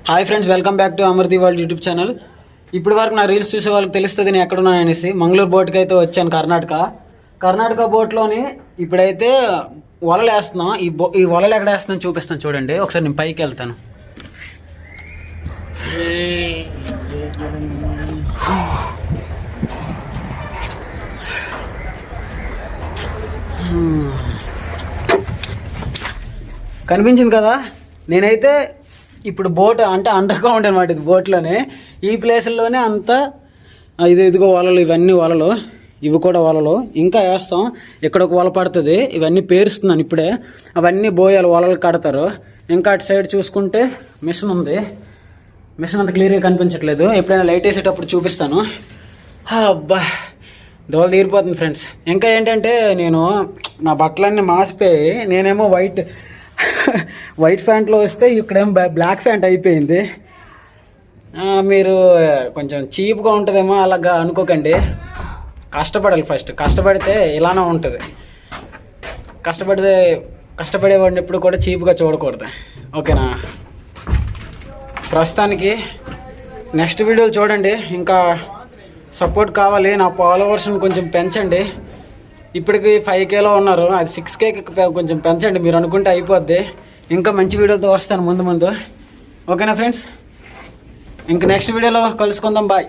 Hi friends, welcome back to అమర్దీ world YouTube channel. ఇప్పటి వరకు నా రీల్స్ చూసే వాళ్ళకి తెలుస్తుంది నేను ఎక్కడున్నాను అనేసి. మంగళూరు బోట్కి అయితే వచ్చాను, కర్ణాటక బోట్లోని ఇప్పుడైతే వలలు వేస్తున్నాం. ఈ వలలు ఎక్కడ వేస్తున్నాం చూపిస్తాను చూడండి. ఒకసారి నేను పైకి వెళ్తాను. కనిపించింది కదా, నేనైతే ఇప్పుడు బోట్ అంటే అండర్ గ్రౌండ్ అనమాట. ఇది బోట్లోనే ఈ ప్లేసుల్లోనే అంతా ఇదిగో వలలు, ఇవన్నీ వలలు, ఇవి కూడా వలలు. ఇంకా వేస్తాం. ఇక్కడ ఒక వల పడుతుంది, ఇవన్నీ పేరుస్తున్నాను ఇప్పుడే. అవన్నీ బోయాలు, వలలు కడతారు. ఇంకా అటు సైడ్ చూసుకుంటే మిషన్ ఉంది. మిషన్ అంత క్లియర్గా కనిపించట్లేదు, ఎప్పుడైనా లైట్ వేసేటప్పుడు చూపిస్తాను. అబ్బా దోల తీరిపోతుంది ఫ్రెండ్స్. ఇంకా ఏంటంటే నేను నా బట్టలన్నీ మాసిపోయి, నేనేమో వైట్ ప్యాంట్లో వస్తే ఇక్కడేమో బ్లాక్ ప్యాంట్ అయిపోయింది. మీరు కొంచెం చీప్గా ఉంటుందేమో అలాగా అనుకోకండి. కష్టపడాలి, ఫస్ట్ కష్టపడితే ఇలానే ఉంటుంది. కష్టపడేవాడిని ఎప్పుడు కూడా చీప్గా చూడకూడదు, ఓకేనా? ప్రస్తుతానికి నెక్స్ట్ వీడియోలు చూడండి. ఇంకా సపోర్ట్ కావాలి, నా ఫాలోవర్స్ని కొంచెం పెంచండి. ఇప్పటికి 5Kలో ఉన్నారు, అది 6Kకి కొంచెం పెంచండి. మీరు అనుకుంటే అయిపోద్ది. ఇంకా మంచి వీడియోలతో వస్తాను ముందు. ఓకేనా ఫ్రెండ్స్? ఇంక నెక్స్ట్ వీడియోలో కలుసుకుందాం. బాయ్.